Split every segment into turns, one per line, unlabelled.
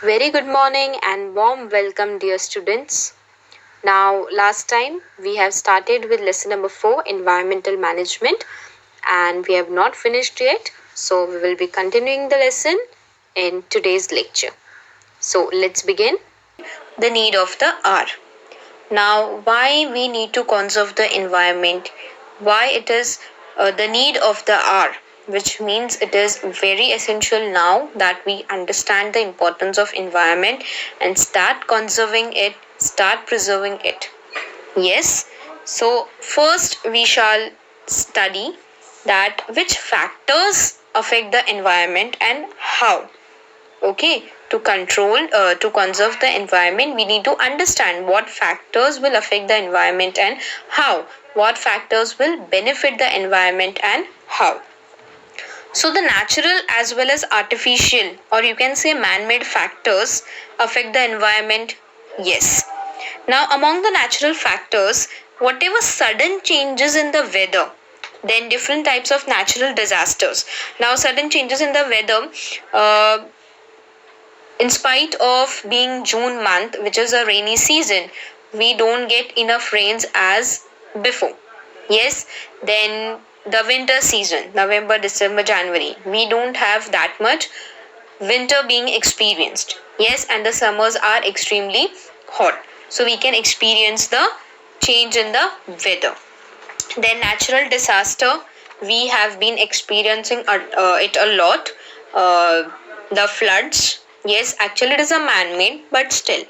Very good morning and warm welcome, dear students. Now, last time we have started with lesson number 4, environmental management, and we have not finished yet. So, we will be continuing the lesson in today's lecture. So, let's begin. The need of the hour. Now, why we need to conserve the environment? Why it is the need of the hour? Which means it is very essential now that we understand the importance of environment and start conserving it, start preserving it. Yes. So first we shall study that which factors affect the environment and how. Okay, to conserve the environment, we need to understand what factors will affect the environment and how, what factors will benefit the environment and how. So the natural as well as artificial, or you can say man-made factors affect the environment. Yes. Now among the natural factors, whatever sudden changes in the weather, then different types of natural disasters. Now sudden changes in the weather, in spite of being June month, which is a rainy season, we don't get enough rains as before. Yes, then the winter season, November, December, January, we don't have that much winter being experienced. Yes, and the summers are extremely hot. So we can experience the change in the weather. Then natural disaster, we have been experiencing it a lot. The floods, yes, actually it is a man-made, but still.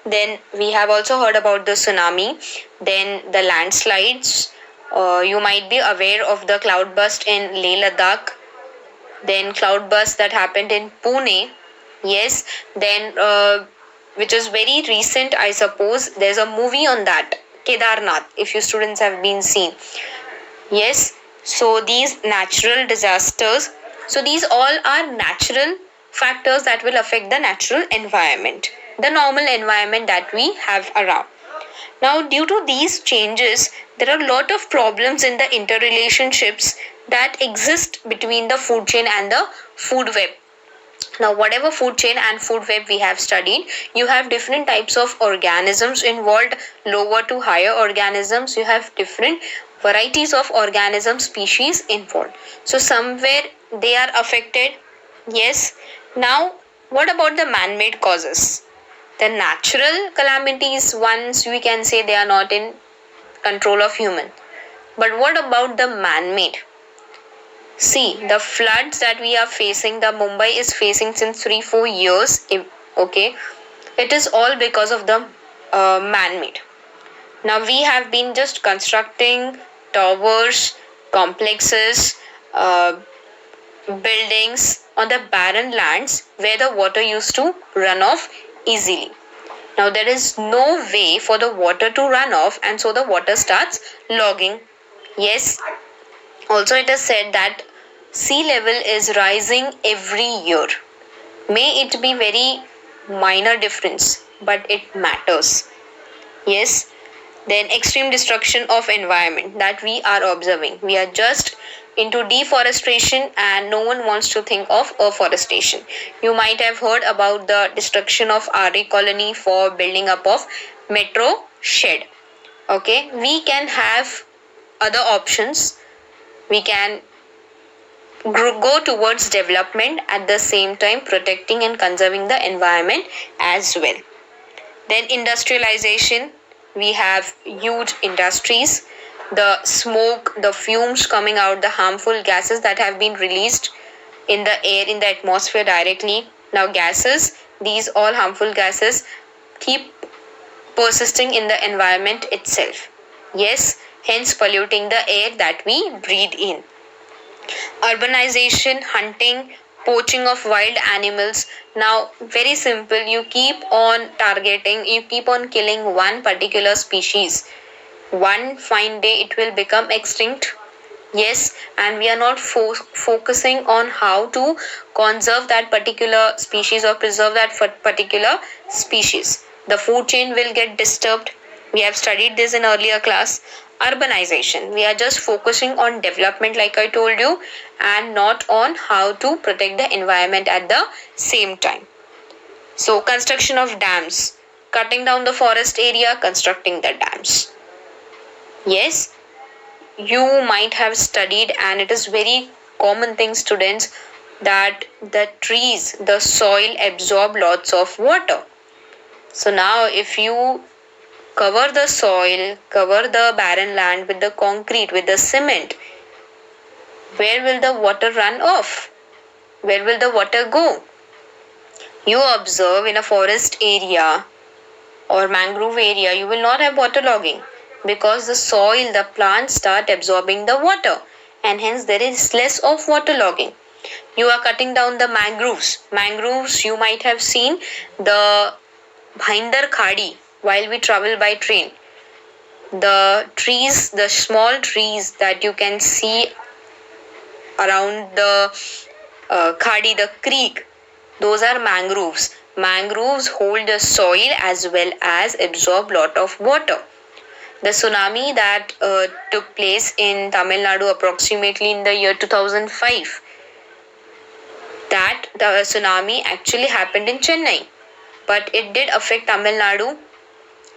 Then we have also heard about the tsunami. Then the landslides. You might be aware of the cloudburst in Leh Ladakh. Then cloudburst that happened in Pune. Yes. Then which is very recent, I suppose. There's a movie on that, Kedarnath, if you students have been seen. Yes, so these natural disasters, so these all are natural factors that will affect the natural environment, the normal environment that we have around. Now, due to these changes, there are a lot of problems in the interrelationships that exist between the food chain and the food web. Now, whatever food chain and food web we have studied, you have different types of organisms involved, lower to higher organisms. You have different varieties of organism species involved. So, somewhere they are affected. Yes. Now, what about the man made causes? The natural calamities, once we can say they are not in control of human. But what about the man made? See, the floods that we are facing, the Mumbai is facing since 3-4 years. Okay, it is all because of the man-made. Now we have been just constructing towers, complexes, buildings on the barren lands where the water used to run off easily. Now there is no way for the water to run off, and so the water starts logging. Yes, also, it is said that sea level is rising every year. May it be very minor difference, but it matters. Yes. Then extreme destruction of environment that we are observing. We are just into deforestation and no one wants to think of afforestation. You might have heard about the destruction of RA colony for building up of metro shed. Okay, we can have other options. We can go towards development at the same time protecting and conserving the environment as well. Then industrialization, we have huge industries, the smoke, the fumes coming out, the harmful gases that have been released in the air, in the atmosphere directly. Now gases, these all harmful gases keep persisting in the environment itself. Yes, hence polluting the air that we breathe in. Urbanization, hunting, poaching of wild animals. Now, very simple, you keep on targeting, you keep on killing one particular species. One fine day it will become extinct. Yes, and we are not focusing on how to conserve that particular species or preserve that particular species. The food chain will get disturbed. We have studied this in earlier class. Urbanization, we are just focusing on development like I told you, and not on how to protect the environment at the same time. So, construction of dams, cutting down the forest area, constructing the dams. Yes, you might have studied, and it is very common thing, students, that the trees, the soil absorb lots of water. So, now if you cover the soil, cover the barren land with the concrete, with the cement, where will the water run off? Where will the water go? You observe in a forest area or mangrove area, you will not have waterlogging because the soil, the plants start absorbing the water, and hence there is less of waterlogging. You are cutting down the mangroves. Mangroves, you might have seen the Bhinder Khadi while we travel by train. The trees, the small trees that you can see around the Khadi, the creek, those are mangroves. Mangroves hold the soil as well as absorb lot of water. The tsunami that took place in Tamil Nadu approximately in the year 2005, that the tsunami actually happened in Chennai, but it did affect Tamil Nadu.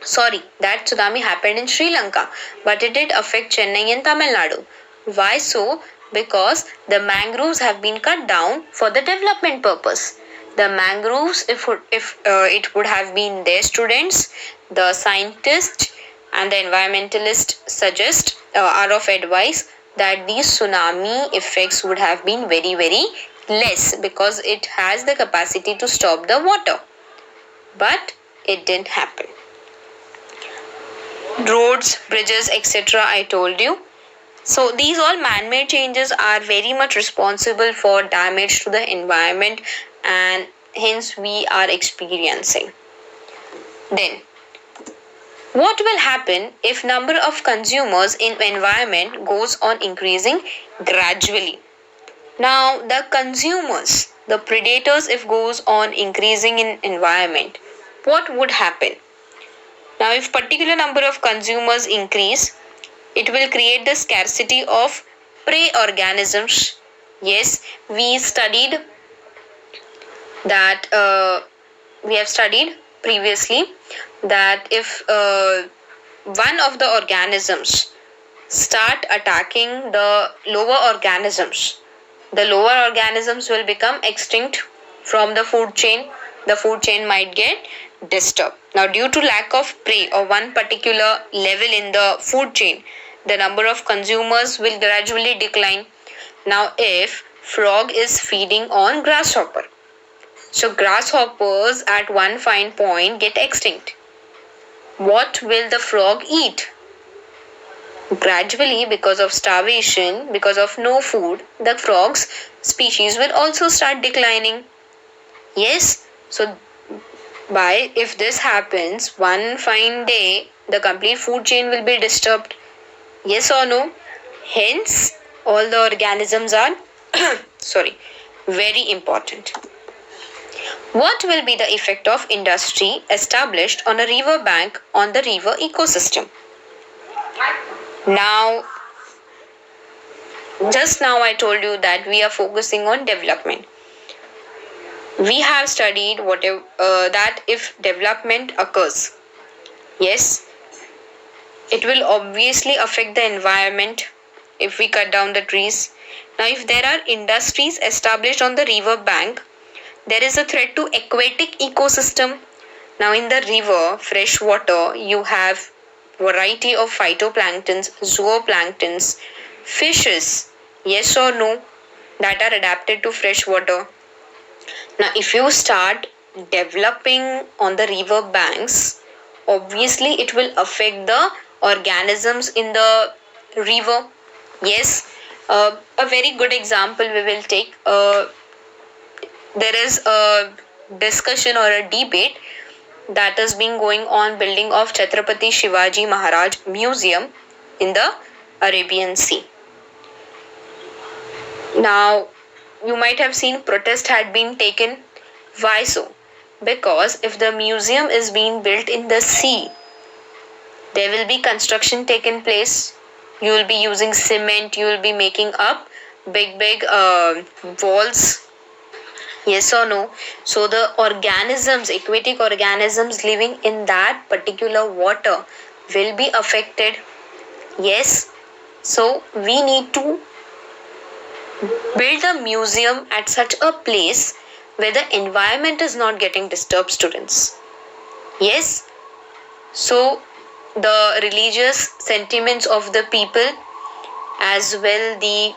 Sorry, that tsunami happened in Sri Lanka, but it did affect Chennai and Tamil Nadu. Why so? Because the mangroves have been cut down for the development purpose. The mangroves, if it would have been their students, the scientists and the environmentalists suggest are of advice that these tsunami effects would have been very, very less because it has the capacity to stop the water. But it didn't happen. Roads, bridges, etc. I told you. So these all man-made changes are very much responsible for damage to the environment, and hence we are experiencing. Then, what will happen if number of consumers in environment goes on increasing gradually? Now the consumers, the predators, if goes on increasing in environment, what would happen? Now if particular number of consumers increase, it will create the scarcity of prey organisms. Yes, we studied that we have studied previously that if one of the organisms start attacking the lower organisms will become extinct from the food chain. The food chain might get disturbed. Now, due to lack of prey or one particular level in the food chain, the number of consumers will gradually decline. Now, if frog is feeding on grasshopper, so grasshoppers at one fine point get extinct. What will the frog eat? Gradually, because of starvation, because of no food, the frog's species will also start declining. Yes, so if this happens, one fine day, the complete food chain will be disturbed. Yes or no? Hence, all the organisms are very important. What will be the effect of industry established on a river bank on the river ecosystem? Now, just now I told you that we are focusing on development. We have studied whatever that if development occurs, yes, it will obviously affect the environment if we cut down the trees. Now, if there are industries established on the river bank, there is a threat to aquatic ecosystem. Now, in the river, fresh water, you have variety of phytoplanktons, zooplanktons, fishes, yes or no, that are adapted to fresh water. Now, if you start developing on the river banks, obviously it will affect the organisms in the river. Yes, a very good example we will take. There is a discussion or a debate that is being going on building of Chhatrapati Shivaji Maharaj Museum in the Arabian Sea. Now, you might have seen protest had been taken. Why so? Because if the museum is being built in the sea, there will be construction taken place. You will be using cement, you will be making up big walls. Yes or no? So the organisms, aquatic organisms living in that particular water will be affected. Yes. So we need to build a museum at such a place where the environment is not getting disturbed, students. Yes. So the religious sentiments of the people as well the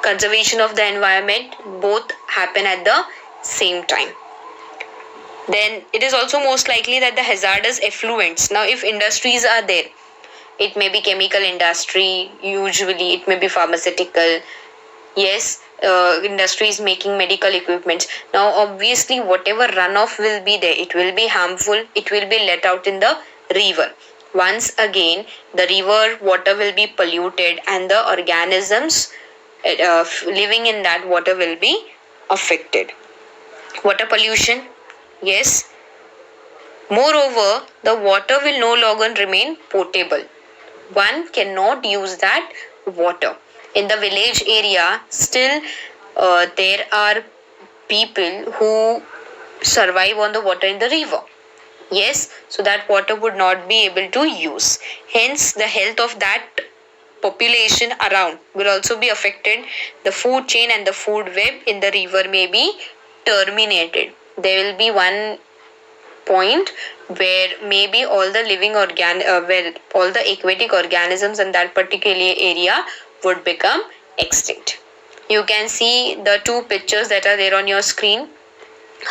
conservation of the environment both happen at the same time. Then it is also most likely that the hazardous effluents, now if industries are there, it may be chemical industry, usually it may be pharmaceutical, yes, industries making medical equipments. Now obviously whatever runoff will be there, it will be harmful, it will be let out in the river. Once again the river water will be polluted and the organisms living in that water will be affected. Water pollution, yes. Moreover, the water will no longer remain potable. One cannot use that water. In the village area, still there are people who survive on the water in the river. Yes, so that water would not be able to use. Hence, the health of that population around will also be affected. The food chain and the food web in the river may be terminated. There will be one point where maybe all the where all the aquatic organisms in that particular area would become extinct. You can see the two pictures that are there on your screen,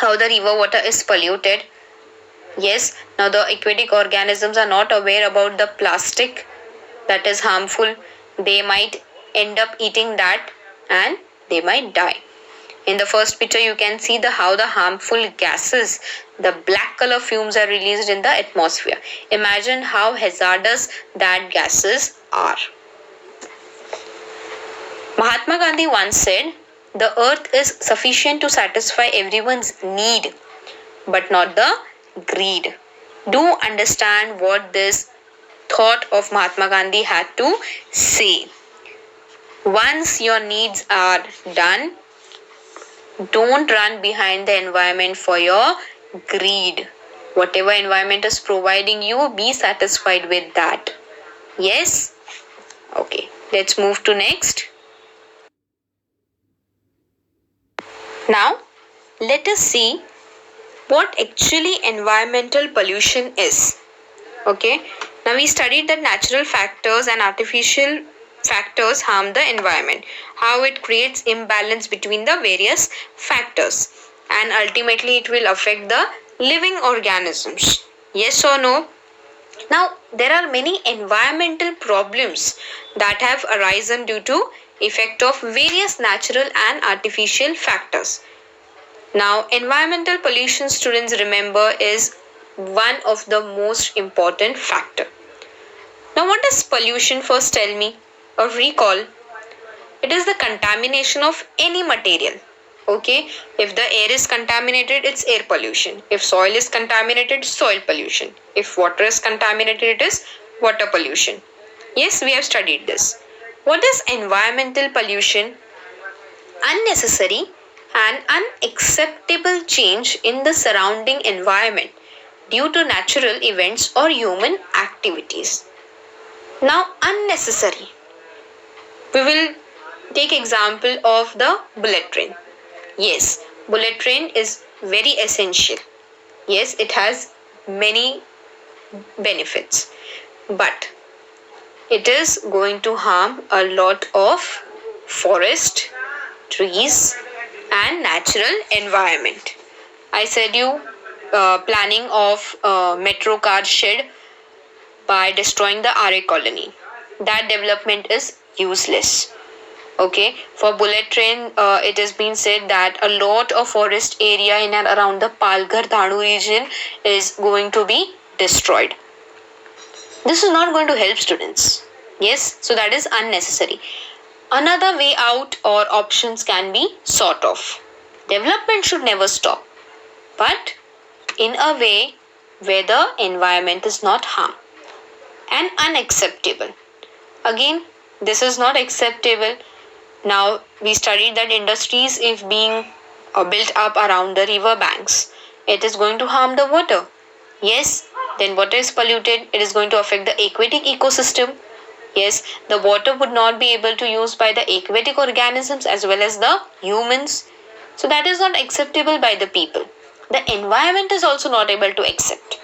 how the river water is polluted. Yes, now the aquatic organisms are not aware about the plastic that is harmful. They might end up eating that and they might die. In the first picture, you can see how the harmful gases, the black color fumes are released in the atmosphere. Imagine how hazardous that gases are. Mahatma Gandhi once said, "The earth is sufficient to satisfy everyone's need, but not the greed." Do understand what this thought of Mahatma Gandhi had to say. Once your needs are done, don't run behind the environment for your greed. Whatever environment is providing you, be satisfied with that. Yes? Okay, let's move to next. Now, let us see what actually environmental pollution is. Okay, now we studied that natural factors and artificial factors harm the environment, how it creates imbalance between the various factors, and ultimately it will affect the living organisms. Yes or no? Now, there are many environmental problems that have arisen due to effect of various natural and artificial factors. Now, environmental pollution, students remember, is one of the most important factor. Now, what is pollution? First, tell me or recall. It is the contamination of any material. Okay, if the air is contaminated, it's air pollution. If soil is contaminated, soil pollution. If water is contaminated, it is water pollution. Yes, we have studied this. What is environmental pollution? Unnecessary and unacceptable change in the surrounding environment due to natural events or human activities. Now, unnecessary. We will take example of the bullet train. Yes, bullet train is very essential. Yes, it has many benefits, but it is going to harm a lot of forest, trees, and natural environment. I said you planning of metro car shed by destroying the RA colony. That development is useless. Okay, for bullet train, it has been said that a lot of forest area in and around the Palghar Dhanu region is going to be destroyed. This is not going to help students. Yes, so that is unnecessary. Another way out or options can be sort of. Development should never stop, but in a way where the environment is not harmed. And unacceptable. Again, this is not acceptable. Now, we studied that industries, if being built up around the river banks. It is going to harm the water. Yes, then water is polluted. It is going to affect the aquatic ecosystem. Yes, the water would not be able to use by the aquatic organisms as well as the humans. So that is not acceptable by the people. The environment is also not able to accept.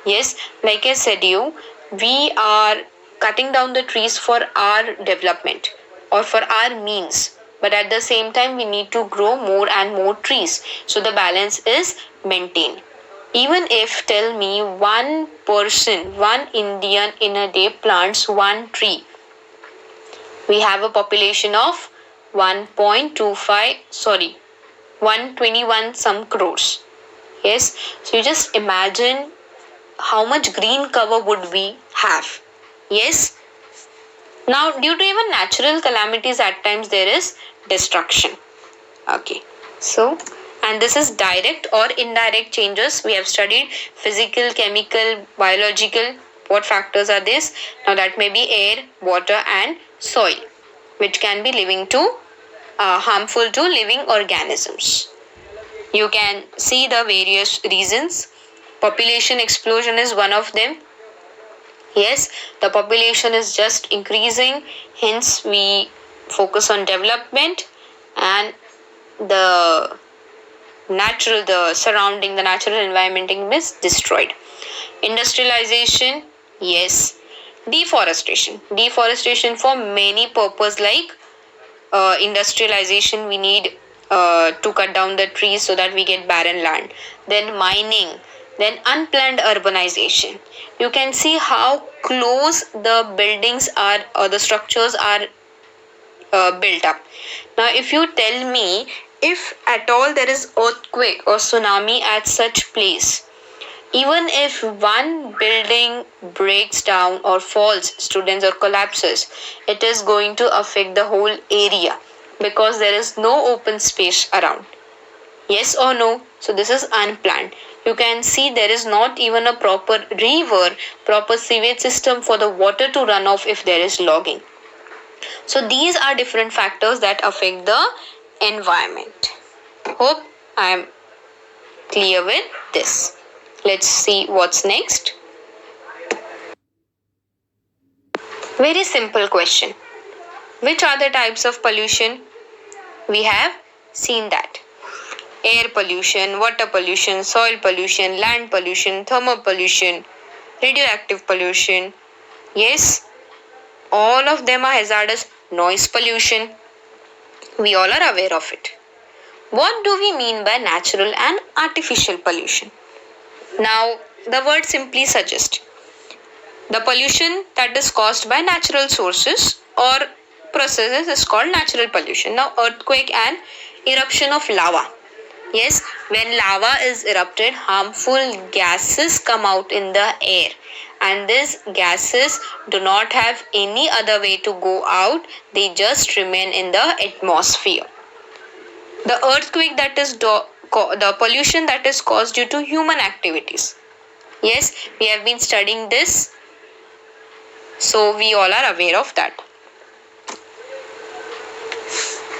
Yes, like I said you, we are cutting down the trees for our development or for our means. But at the same time, we need to grow more and more trees. So the balance is maintained. Even if, tell me, one person, one Indian in a day plants one tree, we have a population of 1.25, sorry, 121 some crores. Yes, so you just imagine how much green cover would we have. Yes, now due to even natural calamities, at times there is destruction. Okay, so and this is direct or indirect changes. We have studied physical, chemical, biological. What factors are these? Now that may be air, water and soil, which can be living to harmful to living organisms. You can see the various reasons. Population explosion is one of them. Yes, the population is just increasing, hence we focus on development, and the the natural environment is destroyed. Industrialization, yes. Deforestation for many purpose, like industrialization, we need to cut down the trees so that we get barren land. Then mining, then unplanned urbanization. You can see how close the buildings are or the structures are built up. Now, if you tell me, if at all there is earthquake or tsunami at such place, even if one building breaks down or falls, students, or collapses, it is going to affect the whole area because there is no open space around. Yes or no? So this is unplanned. You can see there is not even a proper river, proper sewage system for the water to run off if there is logging. So these are different factors that affect the environment. Hope I am clear with this. Let's see what's next. Very simple question. Which are the types of pollution? We have seen that. Air pollution, water pollution, soil pollution, land pollution, thermal pollution, radioactive pollution. Yes, all of them are hazardous. Noise pollution. We all are aware of it. What do we mean by natural and artificial pollution? Now, the word simply suggests the pollution that is caused by natural sources or processes is called natural pollution. Now, earthquake and eruption of lava. Yes, when lava is erupted, harmful gases come out in the air, and these gases do not have any other way to go out, they just remain in the atmosphere. The earthquake that is the pollution that is caused due to human activities. Yes, we have been studying this, so we all are aware of that.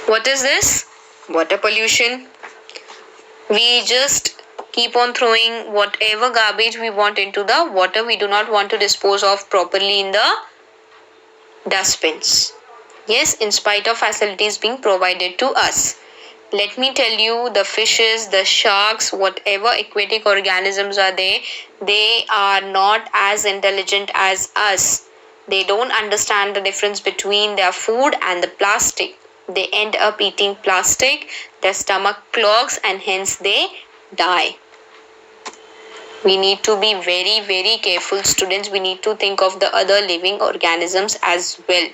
What is this? Water pollution. We just keep on throwing whatever garbage we want into the water. We do not want to dispose of properly in the dustbins. Yes, in spite of facilities being provided to us. Let me tell you, the fishes, the sharks, whatever aquatic organisms are there, they are not as intelligent as us. They don't understand the difference between their food and the plastic. They end up eating plastic, their stomach clogs, and hence they die. We need to be very, very careful, students. We need to think of the other living organisms as well.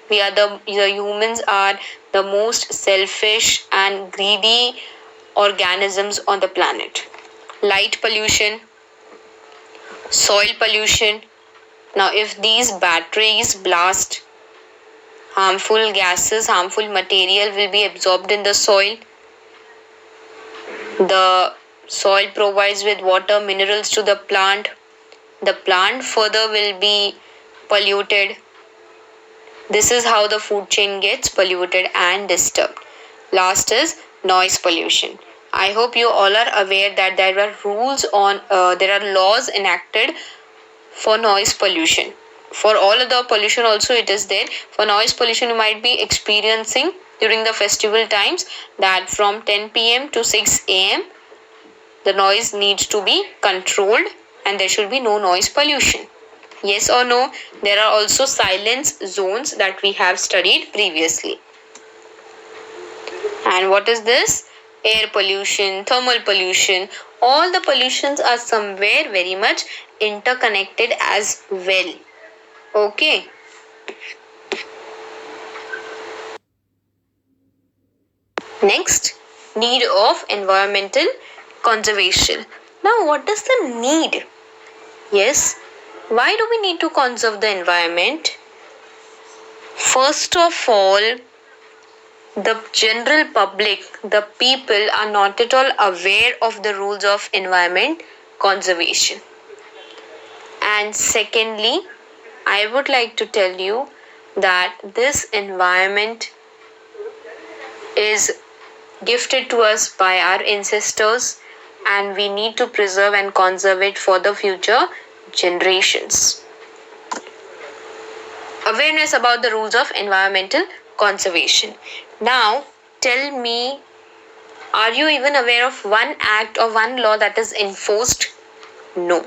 The humans are the most selfish and greedy organisms on the planet. Light pollution, soil pollution. Now, if these batteries blast, harmful gases, harmful material will be absorbed in the soil. The soil provides with water, minerals to the plant. The plant further will be polluted. This is how the food chain gets polluted and disturbed. Last is noise pollution. I hope you all are aware that there are laws enacted for noise pollution. For all other pollution also it is there. For noise pollution you might be experiencing during the festival times that from 10 p.m. to 6 a.m. the noise needs to be controlled and there should be no noise pollution. Yes or no? There are also silence zones that we have studied previously. And what is this? Air pollution, thermal pollution, all the pollutions are somewhere very much interconnected as well. Okay. Next, need of environmental conservation. Now, what is the need? Yes, why do we need to conserve the environment? First of all, the general public, the people are not at all aware of the rules of environment conservation. And secondly, I would like to tell you that this environment is gifted to us by our ancestors and we need to preserve and conserve it for the future generations. Awareness about the rules of environmental conservation. Now, tell me, are you even aware of one act or one law that is enforced? No.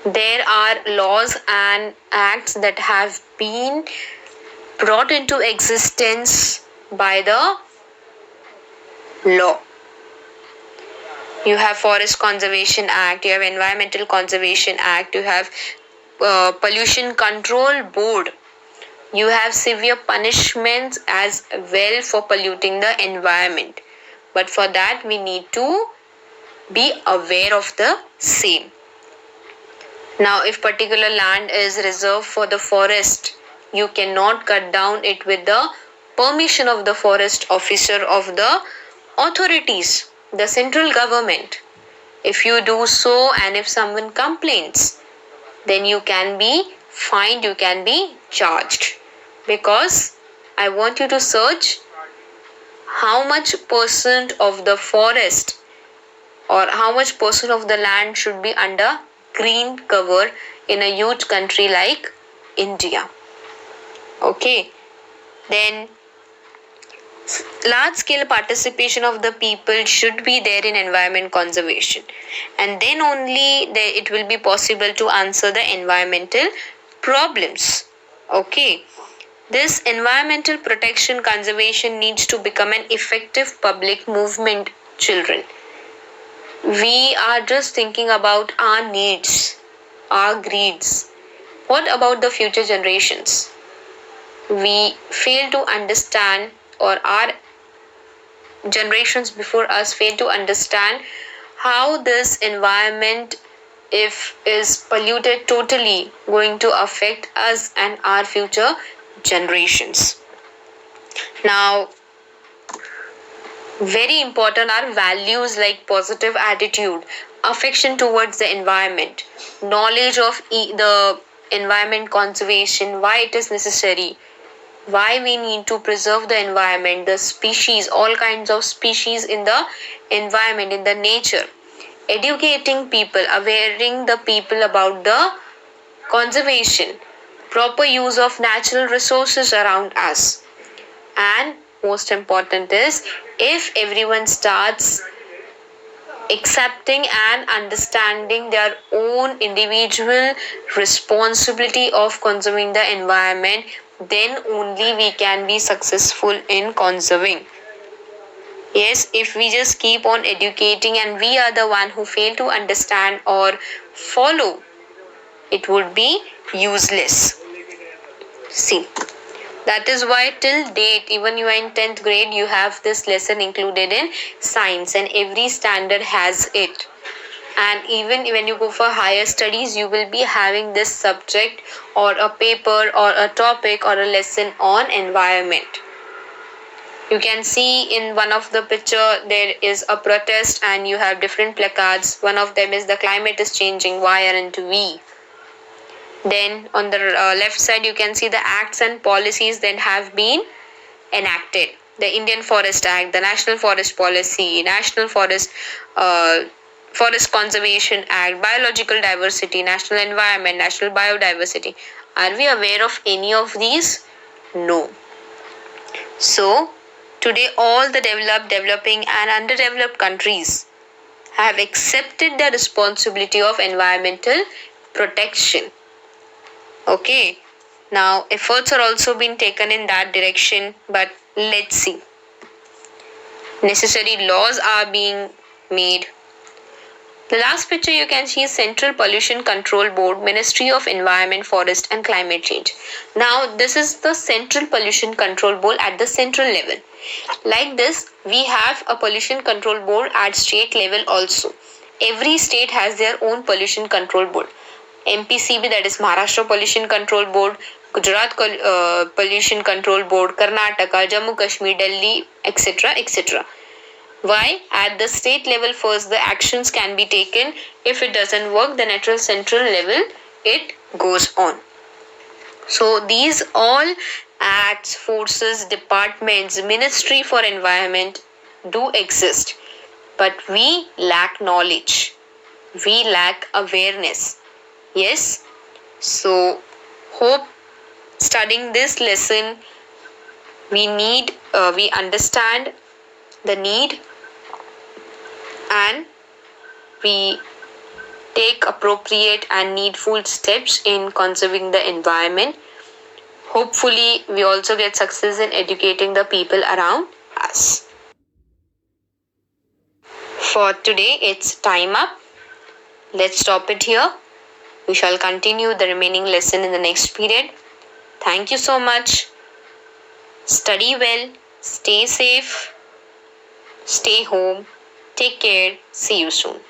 There are laws and acts that have been brought into existence by the law. You have Forest Conservation Act, you have Environmental Conservation Act, you have Pollution Control Board. You have severe punishments as well for polluting the environment. But for that we need to be aware of the same. Now, if particular land is reserved for the forest, you cannot cut down it with the permission of the forest officer of the authorities, the central government. If you do so and if someone complains, then you can be fined, you can be charged. Because I want you to search how much percent of the forest or how much percent of the land should be under green cover in a huge country like India. Okay. Then large scale participation of the people should be there in environment conservation, and then only it will be possible to answer the environmental problems. Okay. This environmental protection conservation needs to become an effective public movement, children. We are just thinking about our needs, our greeds. What about the future generations? We fail to understand, or our generations before us fail to understand how this environment, if is polluted totally, going to affect us and our future generations. Now, very important are values like positive attitude, affection towards the environment, knowledge of the environment conservation, why it is necessary, why we need to preserve the environment, the species, all kinds of species in the environment, in the nature. Educating people, awareing the people about the conservation, proper use of natural resources around us. And most important is, if everyone starts accepting and understanding their own individual responsibility of conserving the environment, then only we can be successful in conserving. Yes, if we just keep on educating and we are the one who fail to understand or follow, it would be useless. See, that is why till date, even you are in 10th grade, you have this lesson included in science, and every standard has it. And even when you go for higher studies, you will be having this subject or a paper or a topic or a lesson on environment. You can see in one of the picture there is a protest and you have different placards. One of them is the climate is changing, why aren't we? Then on the left side you can see the acts and policies that have been enacted. the Indian Forest Act, the National Forest Policy, National Forest Conservation Act, Biological Diversity, National Environment, National Biodiversity. Are we aware of any of these? No. So, today all the developed, developing and underdeveloped countries have accepted the responsibility of environmental protection. Okay, now efforts are also being taken in that direction, but let's see. Necessary laws are being made. The last picture you can see is Central Pollution Control Board, Ministry of Environment, Forest and Climate Change. Now, this is the Central Pollution Control Board at the central level. Like this, we have a pollution control board at state level also. Every state has their own pollution control board. MPCB, that is Maharashtra Pollution Control Board, Gujarat Pollution Control Board, Karnataka, Jammu Kashmir, Delhi, etc. etc. Why? At the state level first the actions can be taken. If it doesn't work, then at the central level it goes on. So these all acts, forces, departments, Ministry for Environment do exist. But we lack knowledge. We lack awareness. Yes? So hope studying this lesson we understand the need and we take appropriate and needful steps in conserving the environment. Hopefully, we also get success in educating the people around us. For today, it's time up. Let's stop it here. We shall continue the remaining lesson in the next period. Thank you so much. Study well, stay safe, stay home, take care, see you soon.